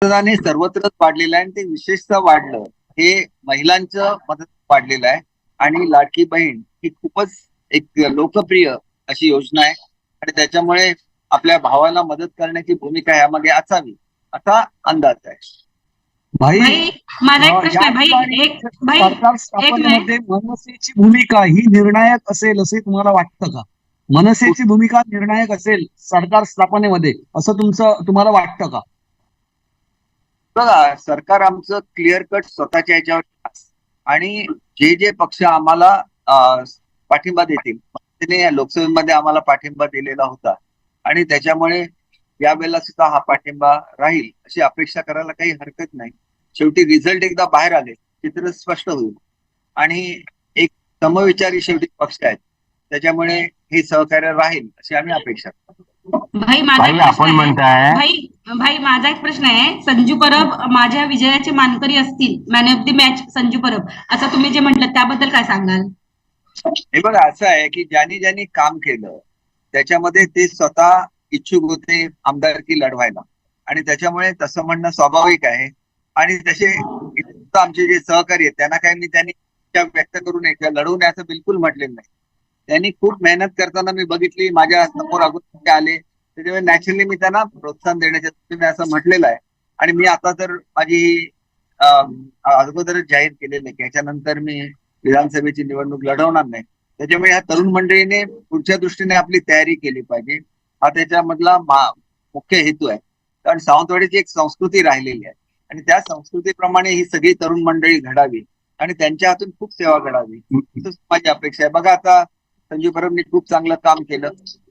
मतदान सर्वत्रच वाढलेलं आहे आणि ते विशेषतः वाढलं हे महिलांचं मदत वाढलेलं आहे. आणि लाडकी बहीण ही खूपच एक लोकप्रिय अशी योजना आहे आणि त्याच्यामुळे आपल्या भावाला मदत करण्याची भूमिका यामागे असावी असा अंदाज आहे. भाई माझा एक प्रश्न आहे भाई, सरकार स्थापनेमध्ये मनसेची भूमिका ही निर्णायक असेल असे तुम्हाला वाटतं का? मनसेची भूमिका निर्णायक असेल सरकार स्थापनेमध्ये असं तुम्हाला वाटतं का? बघा, सरकार आमचं क्लिअर कट स्वतःच्या याच्यावर आणि जे जे पक्ष आम्हाला पाठिंबा देतील, त्याने लोकसभेमध्ये आम्हाला पाठिंबा दिलेला होता आणि त्याच्यामुळे यावेळेला सुद्धा हा पाठिंबा राहील अशी अपेक्षा करायला काही हरकत नाही. शेवटी रिझल्ट एकदा बाहेर आले चित्र स्पष्ट होईल आणि एक समविचारी शेवटी पक्ष आहेत, त्याच्यामुळे हे सहकार्य राहील अशी आम्ही अपेक्षा करतो. भाई माझा एक प्रश्न आहे, संजू परब माझ्या विजयाचे मानकरी असतील, man of the match Sanju Parab असं तुम्ही जे म्हटलं त्याबद्दल काय सांगाल? हे बघा, असं आहे की ज्यांनी काम केलं त्याच्यामध्ये ते स्वतः इच्छुक होते आमदारकी लढवायला आणि त्याच्यामुळे तसं म्हणणं स्वाभाविक आहे. आणि तसे आमचे जे सहकारी आहेत त्यांना काही त्यांनी व्यक्त करू नये, लढवण्याचं बिलकुल म्हटलेलं नाही. त्यांनी खूप मेहनत करताना मी बघितली, माझ्या समोर अगोदर आले, त्याच्यामुळे नॅचरली मी त्यांना प्रोत्साहन देण्याच्या दृष्टीने असं म्हटलेलं आहे. आणि मी आता तर माझी अगोदरच जाहीर केलेलं आहे की याच्यानंतर मी विधानसभेची निवडणूक लढवणार नाही. त्याच्यामुळे ह्या तरुण मंडळीने पुढच्या दृष्टीने आपली तयारी केली पाहिजे, हा त्याच्यामधला मुख्य हेतू आहे. कारण सावंतवाडीची एक संस्कृती राहिलेली आहे आणि त्या संस्कृतीप्रमाणे ही सगळी तरुण मंडळी घडावी आणि त्यांच्या हातून खूप सेवा घडावी माझी अपेक्षा आहे. बघा, आता संजू परबनी खूप चांगलं काम केलं.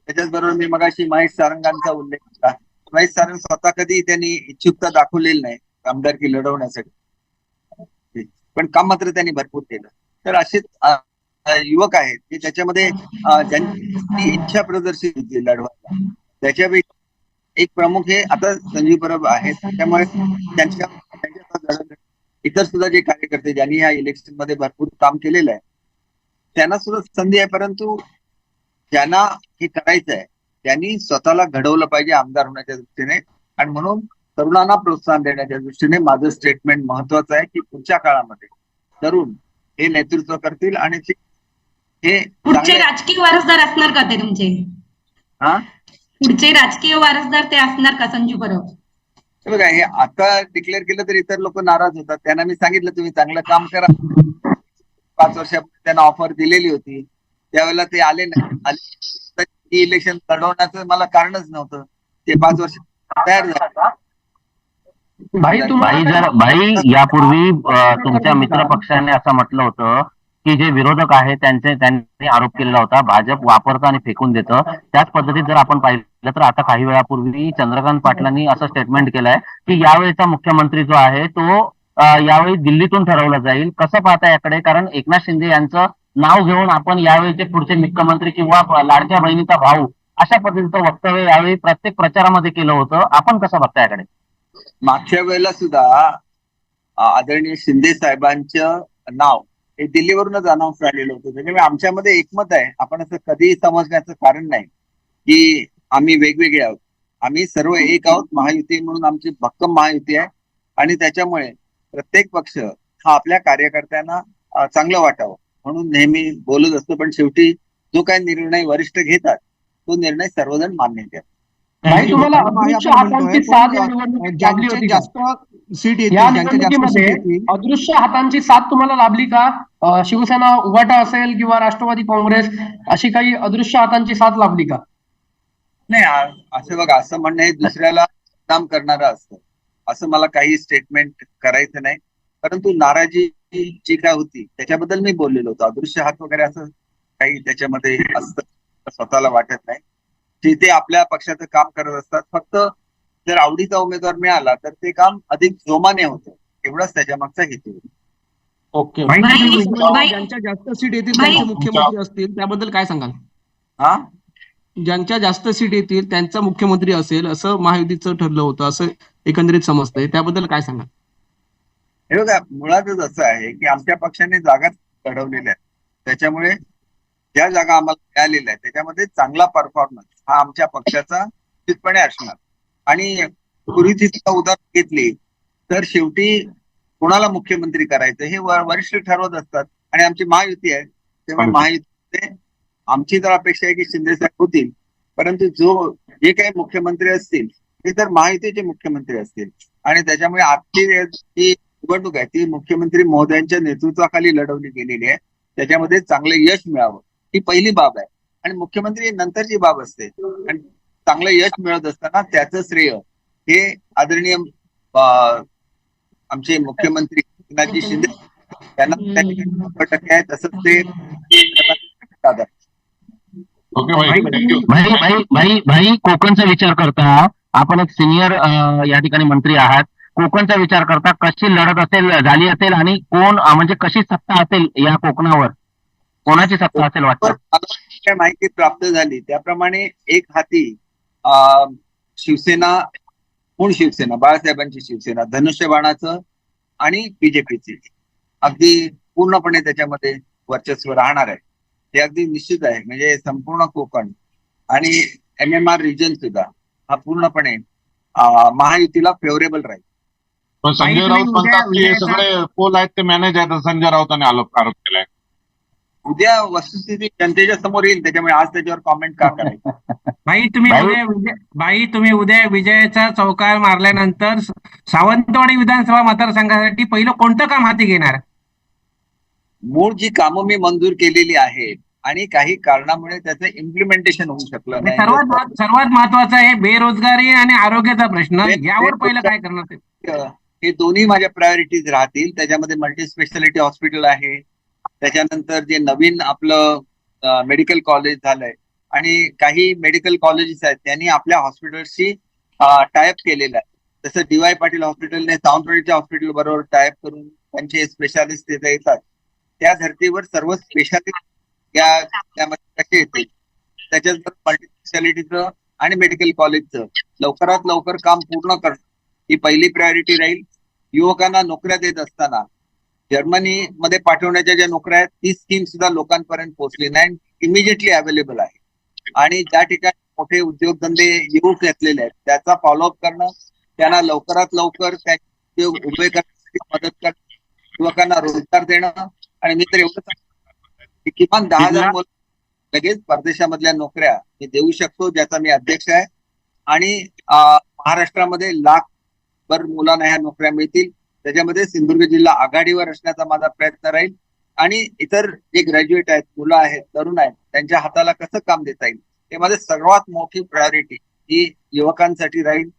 त्याच्याचबरोबर मी मगाशी महेश सारंगांचा उल्लेख केला. महेश सारंग स्वतः कधी त्यांनी इच्छुकता दाखवलेली नाही आमदारकी लढवण्यासाठी, पण काम मात्र त्यांनी भरपूर केलं. तर असेच युवक आहेत की त्याच्यामध्ये ज्यांची इच्छा प्रदर्शित होती लढवायला, त्याच्यापैकी एक प्रमुख हे आता संजू परब आहेत. त्यामुळे त्यांच्या इतर सुद्धा जे कार्यकर्ते ज्यांनी या इलेक्शन मध्ये भरपूर काम केलेलं आहे त्यांना सुद्धा संधी आहे. परंतु ज्यांना हे करायचं आहे त्यांनी स्वतःला घडवलं पाहिजे आमदार होण्याच्या दृष्टीने. आणि म्हणून तरुणांना प्रोत्साहन देण्याच्या दृष्टीने माझं स्टेटमेंट महत्वाचं आहे की पुढच्या काळामध्ये तरुण हे नेतृत्व करतील आणि हे पुढचे राजकीय वारसदार असणार का ते तुमचे? पुढचे राजकीय वारसदार ते असणार का संजू परब? बघा, हे आता डिक्लेअर केलं तर इतर लोक नाराज होतात. त्यांना मी सांगितलं तुम्ही चांगलं काम करा. 5 वर्षापूर्वी त्यांना ऑफर दिलेली होती, त्यावेळेला ते आले नाही. इलेक्शन लढवण्याचं मला कारणच नव्हतं. ते 5 वर्ष तयार झाले. भाई यापूर्वी तुमच्या मित्र पक्षाने असं म्हटलं होतं की जे विरोधक आहेत त्यांनी आरोप केलेला होता भाजप वापरतं आणि फेकून देतं. त्याच पद्धतीत जर आपण पाहिलं तर आता काही वेळापूर्वी चंद्रकांत पाटलांनी असं स्टेटमेंट केलंय की यावेळेचा मुख्यमंत्री जो आहे तो यावेळी दिल्लीतून ठरवला जाईल. कसं पाहता याकडे? कारण एकनाथ शिंदे यांचं नाव घेऊन आपण यावेळीचे पुढचे मुख्यमंत्री किंवा लाडक्या बहिणीचा भाऊ अशा पद्धतीचं वक्तव्य यावेळी प्रत्येक प्रचारामध्ये केलं होतं. आपण कसं बघता याकडे? मागच्या वेळेला सुद्धा आदरणीय शिंदे साहेबांचं नाव हे दिल्लीवरूनच अनाऊन्स झालेलं होतं. त्याच्यामुळे आमच्यामध्ये एकमत आहे. आपण असं कधीही समजण्याचं कारण नाही की आम्ही वेगवेगळे आहोत. आम्ही सर्व एक आहोत. महायुती म्हणून आमची भक्कम महायुती आहे आणि त्याच्यामुळे प्रत्येक पक्ष हा आपल्या कार्यकर्त्यांना चांगलं वाटावं म्हणून नेहमी बोलत असतो. पण शेवटी जो काही निर्णय वरिष्ठ घेतात तो निर्णय सर्वजण मान्य करतात. तुम्हाला अदृश्य हातांची साथ जास्त सीट येते, अदृश्य हातांची साथ तुम्हाला लाभली का? शिवसेना उभाटा असेल किंवा राष्ट्रवादी काँग्रेस अशी काही अदृश्य हातांची साथ लाभली का? नाही, असं बघा, असं म्हणणं हे दुसऱ्याला काम करणारं असतं. असं मला काही स्टेटमेंट करायचं नाही. परंतु नाराजी जी काय होती त्याच्याबद्दल मी बोललेलो होतो. अदृश्य हात वगैरे असं काही त्याच्यामध्ये असतं स्वतःला वाटत नाही. जिथे आपल्या पक्षाचं काम करत असतात, फक्त जर आवडीचा उमेदवार मिळाला तर ते काम अधिक जोमाने होतं, एवढाच त्याच्या मागचा हेतू. ओके, ज्यांच्या जास्त सीट येतील त्यांचे मुख्यमंत्री असतील त्याबद्दल काय सांगाल? ज्यांच्या जास्त सीट येतील त्यांचा मुख्यमंत्री असेल असं महायुतीचं ठरलं होतं असं एकंदरीत समजतंय, त्याबद्दल काय सांगाल? हे बघा, मुळातच असं आहे की आमच्या पक्षाने जागा लढवलेल्या आहेत. त्याच्यामुळे ज्या जागा आम्हाला मिळालेल्या आहेत त्याच्यामध्ये चांगला परफॉर्मन्स हा आमच्या पक्षाचा निश्चितपणे असणार. आणि पूर्वीची उदाहरण घेतली तर शेवटी कोणाला मुख्यमंत्री करायचं हे वरिष्ठ ठरवत असतात. आणि आमची महायुती आहे, त्यामुळे महायुतीमध्ये आमची तर अपेक्षा आहे की शिंदे साहेब होतील, परंतु जे काही मुख्यमंत्री असतील ते तर महायुतीचे मुख्यमंत्री असतील. आणि त्याच्यामुळे आजची जी निवडणूक आहे ती मुख्यमंत्री महोदयांच्या नेतृत्वाखाली लढवली गेलेली आहे. त्याच्यामध्ये चांगलं यश मिळावं ही पहिली बाब आहे, आणि मुख्यमंत्री नंतरची बाब असते. आणि चांगलं यश मिळत असताना त्याचं श्रेय हे आदरणीय आमचे मुख्यमंत्री एकनाथजी शिंदे त्यांना त्या ठिकाणी 100% आहे. तसंच ते दादा. ओके भाई, थँक्यू. भाई कोकणचा विचार करता, आपण एक सिनियर या ठिकाणी मंत्री आहात, कोकणचा विचार करता कशी लढत असेल झाली असेल आणि कोण म्हणजे कशी सत्ता असेल या कोकणावर, कोणाची सत्ता असेल वाटतं? काय माहिती प्राप्त झाली त्याप्रमाणे एक हाती शिवसेना, मूळ शिवसेना, बाळासाहेबांची शिवसेना, धनुष्यबाणाचं आणि बीजेपीची अगदी पूर्णपणे त्याच्यामध्ये वर्चस्व राहणार आहे. हे अगदी निश्चित आहे. म्हणजे संपूर्ण कोकण आणि MMR रिजन सुद्धा हा पूर्णपणे महायुतीला फेवरेबल राहील. पण संजय राऊत म्हणतात की हे सगळे पोल आहेत ते मॅनेज आहेत, संजय राऊतांनी आरोप केलाय. उद्या वस्तुस्थिती जनतेच्या समोर येईल, त्याच्यामुळे आज त्याच्यावर कॉमेंट का करायचं? तुम्ही उद्या विजयाचा चौकार मारल्यानंतर सावंतवाडी विधानसभा मतदारसंघासाठी पहिलं कोणतं काम हाती घेणार? मूळ जी कामं मी मंजूर केलेली आहेत आणि काही कारणामुळे त्याचं इम्प्लिमेंटेशन होऊ शकलं नाही. सर्वात महत्वाचं आहे बेरोजगारी आणि आरोग्याचा प्रश्न, यावर पहिलं काय करणार? हे दोन्ही माझ्या प्रायोरिटीज राहतील. त्याच्यामध्ये मल्टी स्पेशालिटी हॉस्पिटल आहे, त्याच्यानंतर जे नवीन आपलं मेडिकल कॉलेज झालंय आणि काही मेडिकल कॉलेजेस आहेत त्यांनी आपल्या हॉस्पिटल्सशी टायअप केलेलं आहे. तसं DY पाटील हॉस्पिटलने सावंतवाडीच्या हॉस्पिटल बरोबर टायअप करून त्यांचे स्पेशालिस्ट तिथे येतात. त्या धर्तीवर सर्व स्पेशालिस्ट त्यामध्ये कसे येतील, त्याच्यात मल्टी स्पेशालिटीचं आणि मेडिकल कॉलेजचं लवकरात लवकर काम पूर्ण करणं ही पहिली प्रायोरिटी राहील. युवकांना नोकऱ्या देत असताना जर्मनीमध्ये पाठवण्याच्या ज्या नोकऱ्या आहेत ती स्कीम सुद्धा लोकांपर्यंत पोहोचली नाही, इमिजिएटली अवेलेबल आहे. आणि ज्या ठिकाणी मोठे उद्योगधंदे येऊ घेतलेले आहेत त्याचा फॉलोअप करणं, त्यांना लवकरात लवकर त्याचे उद्योग उभे करण्यासाठी मदत करणं, युवकांना रोजगार देणं. आणि मी तर एवढं सांगतो की किमान 10,000 लगेच परदेशामधल्या नोकऱ्या मी देऊ शकतो, ज्याचा मी अध्यक्ष आहे. आणि महाराष्ट्रामध्ये लाखभर मुलांना ह्या नोकऱ्या मिळतील. त्याच्यामध्ये सिंधुदुर्ग जिल्हा आघाडीवर असण्याचा माझा प्रयत्न राहील. आणि इतर जे ग्रॅज्युएट आहेत, मुलं आहेत, तरुण आहेत, त्यांच्या हाताला कसं काम देता येईल हे माझं सर्वात मोठी प्रायोरिटी ही युवकांसाठी राहील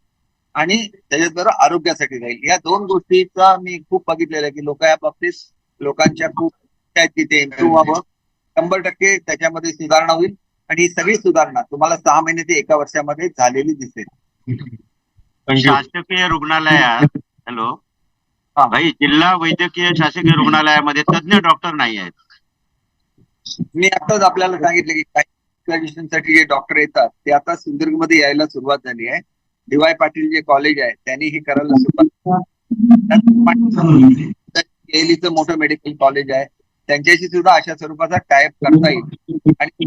आणि त्याच्याबरोबर आरोग्यासाठी राहील. या दोन गोष्टीचा मी खूप बघितलेलं आहे की लोक या बाबतीत लोकांच्या खूप आहेत की ते इम्प्रूव्ह व्हावं. 100% त्याच्यामध्ये सुधारणा होईल आणि ही सगळी सुधारणा तुम्हाला 6 महिने ते 1 वर्षामध्ये झालेली दिसेल. शासकीय रुग्णालयात हॅलो भाई, जिल्हा वैद्यकीय शासकीय रुग्णालयामध्ये तज्ञ डॉक्टर नाही आहेत. मी आताच आपल्याला सांगितलं की काही साठी जे डॉक्टर येतात ते आता सिंधुदुर्गमध्ये यायला सुरुवात झाली आहे. DY पाटील जे कॉलेज आहे त्यांनी हे करायला सुरुवात. केलीचं मोठं मेडिकल कॉलेज आहे, त्यांच्याशी सुद्धा अशा स्वरूपाचा टायअप करता येईल. आणि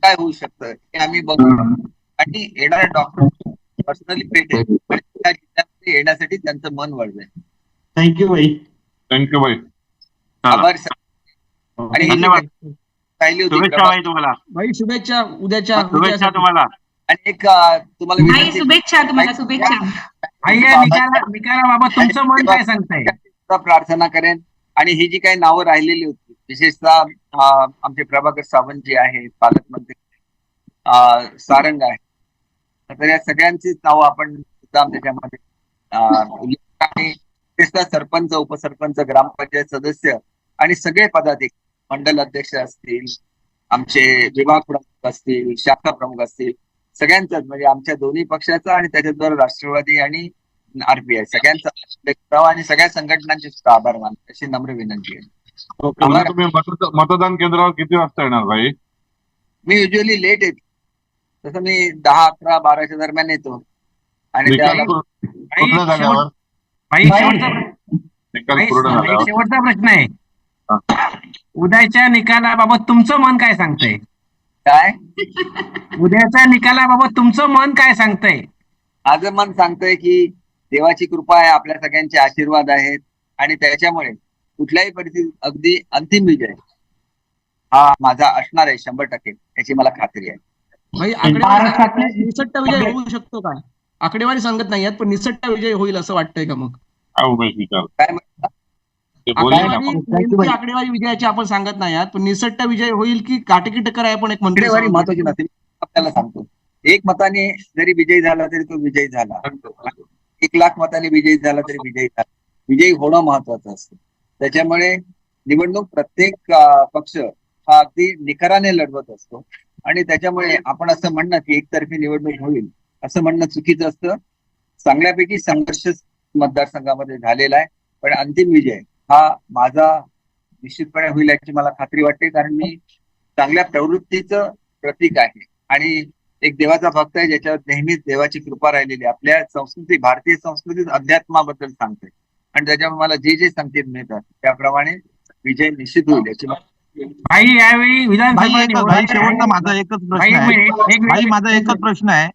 काय होऊ शकतं हे आम्ही बघू आणि येणारे डॉक्टर पर्सनली भेटेल आणि त्या जिल्ह्यामध्ये येण्यासाठी त्यांचं मन वळवेल. थँक्यू भाई. थँक्यू भाई. आभार सर आणि धन्यवाद. राहिली होती शुभेच्छा भाई तुम्हाला. भाई शुभेच्छा उद्याच्या शुभेच्छा तुम्हाला. आणि एक तुम्हाला भाई शुभेच्छा तुम्हाला, शुभेच्छा. निकालाबाबत तुमचं मन काय सांगताय? प्रार्थना करेन. आणि ही जी काही नावं राहिलेली होती, विशेषतः आमचे प्रभाकर सावंत जे आहेत, पालकमंत्री सारंग आहे, तर या सगळ्यांचीच नावं आपण त्याच्यामध्ये विशेषतः सरपंच, उपसरपंच, ग्रामपंचायत सदस्य आणि सगळे पदाधिकारी, मंडल अध्यक्ष असतील, आमचे विभाग प्रमुख असतील, शाखा प्रमुख असतील, सगळ्यांचाच म्हणजे आमच्या दोन्ही पक्षाचा आणि त्याच्याबरोबर राष्ट्रवादी आणि RPI सगळ्यांचा आणि सगळ्या संघटनांचे सुद्धा आभार मानतो अशी नम्र विनंती आहे. तुम्ही मतदान केंद्रावर किती वाजता येणार भाई? मी युजली लेट येतो, तसं मी 10, 11, 12च्या दरम्यान येतो. आणि शेवटचा प्रश्न आहे, उद्याच्या निकालाबाबत तुमचं मन काय सांगतंय? काय उद्याच्या निकालाबाबत तुमचं मन काय सांगतंय? माझं मन सांगतंय की देवाची कृपा आहे, आपल्या सगळ्यांचे आशीर्वाद आहेत आणि त्याच्यामुळे कुठल्याही परिस्थितीत अगदी अंतिम विजय हा माझा असणार आहे 100%, याची मला खात्री आहे. महाराष्ट्रातले निसट्ट विजय होऊ शकतो का? आकडेवारी सांगत नाही आहेत, पण निसट्ट विजय होईल असं वाटतंय का मग? काय म्हणता? आकडेवारी विजयाची आपण सांगत नाही आहात, पण निसट्ट विजय होईल की काटेकी टक्कर आहे? पण एक मंत्री आकडेवारी महत्वाची नसते. आपल्याला सांगतो, 1 मताने जरी विजयी झाला तरी तो विजयी झाला, 1,00,000 मताने विजयी झाला तरी विजयी झाला. विजयी होणं महत्वाचं असतं. त्याच्यामुळे निवडणूक प्रत्येक पक्ष हा अगदी निकराने लढवत असतो आणि त्याच्यामुळे आपण असं म्हणणं की एकतर्फी निवडणूक होईल असं म्हणणं चुकीचं असतं. चांगल्यापैकी संघर्ष मतदारसंघामध्ये झालेला आहे, पण अंतिम विजय हा माझा निश्चितपणे होईल याची मला खात्री वाटते, कारण मी चांगल्या प्रवृत्तीचं प्रतीक आहे आणि एक देवाचा भक्त आहे, ज्याच्यावर नेहमीच देवाची कृपा राहिलेली. आपल्या संस्कृती, भारतीय संस्कृतीत अध्यात्माबद्दल सांगते आणि त्याच्यामुळे मला जे जे संकेत मिळतात त्याप्रमाणे विजय निश्चित होईल याची भाई यावेळी विधानसभा शेवटचा माझा एकच प्रश्न आहे.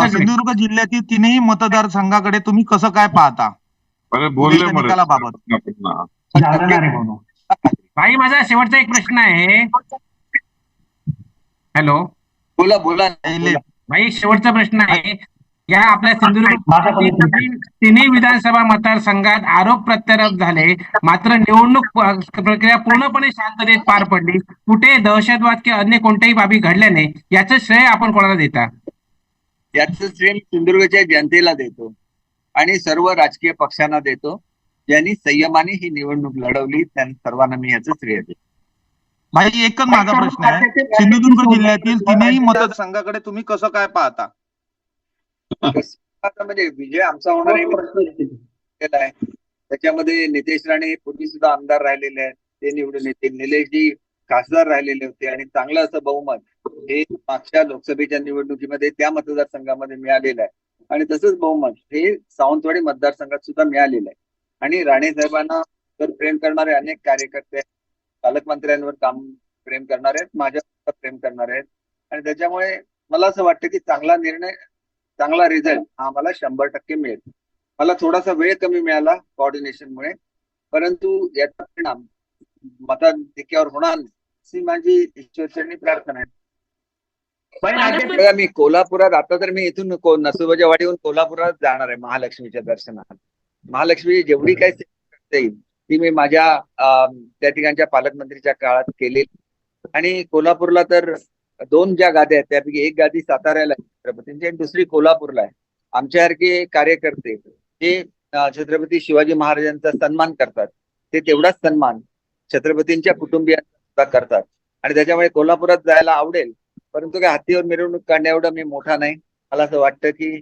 सिंधुदुर्ग जिल्ह्यातील 3ही मतदारसंघाकडे तुम्ही कसं काय पाहता निकालाबाबत? भाई माझा शेवटचा एक प्रश्न आहे. हॅलो, बोला बोला. भाई शेवटचा प्रश्न आहे. या आपल्या सिंधुदुर्ग तिन्ही विधानसभा मतदारसंघात आरोप प्रत्यारोप झाले, मात्र निवडणूक प्रक्रिया पूर्णपणे शांततेत पार पडली. कुठे दहशतवाद किंवा अन्य कोणत्याही बाबी घडल्या नाही. याचं श्रेय आपण कोणाला देता? याचं श्रेय सिंधुदुर्गच्या जनतेला देतो आणि सर्व राजकीय पक्षांना देतो, ज्यांनी संयमाने ही निवडणूक लढवली. त्यांना सर्वांना मी याचं श्रेय देतो. भाई एकच माझा प्रश्न आहे. सिंधुदुर्ग जिल्ह्यातील 3ही मतदारसंघाकडे तुम्ही कसं काय पाहता? म्हणजे विजय आमचा होणार आहे. त्याच्यामध्ये नितेश राणे पूर्वी सुद्धा आमदार राहिलेले आहेत, ते निवडून येतील. निलेशजी खासदार राहिलेले होते आणि चांगलं असं बहुमत हे मागच्या लोकसभेच्या निवडणुकीमध्ये त्या मतदारसंघामध्ये मिळालेलं आहे आणि तसंच बहुमत हे सावंतवाडी मतदारसंघात सुद्धा मिळालेलं आहे. आणि राणे साहेबांना तर प्रेम करणारे अनेक कार्यकर्ते, पालकमंत्र्यांवर काम प्रेम करणारे आहेत, माझ्यावर प्रेम करणारे आहेत आणि त्याच्यामुळे मला असं वाटतं की चांगला निर्णय, चांगला रिझल्ट हा आम्हाला 100% मिळेल. मला थोडासा वेळ कमी मिळाला कोऑर्डिनेशनमुळे, परंतु याचा परिणाम मताधिक्यावर होणार अशी माझी ईश्वरचरणी प्रार्थना आहे. मी कोल्हापुरात, आता तर मी इथून नसोबाच्या वाडीहून कोल्हापुरात जाणार आहे महालक्ष्मीच्या दर्शनाला. महालक्ष्मी जेवढी काही करता येईल ती मी माझ्या त्या ठिकाणच्या पालकमंत्रीच्या काळात केलेली. आणि कोल्हापूरला तर 2 ज्या गाद्या आहेत त्यापैकी एक गादी साताऱ्याला आहे छत्रपतींची आणि दुसरी कोल्हापूरला आहे. आमच्यासारखे कार्यकर्ते हे छत्रपती शिवाजी महाराजांचा सन्मान करतात, ते तेवढाच सन्मान छत्रपतींच्या कुटुंबियांचा करतात आणि त्याच्यामुळे कोल्हापुरात जायला आवडेल, परंतु काय हत्तीवर मिरवणूक काढण्या एवढं मी मोठा नाही. मला असं वाटतं की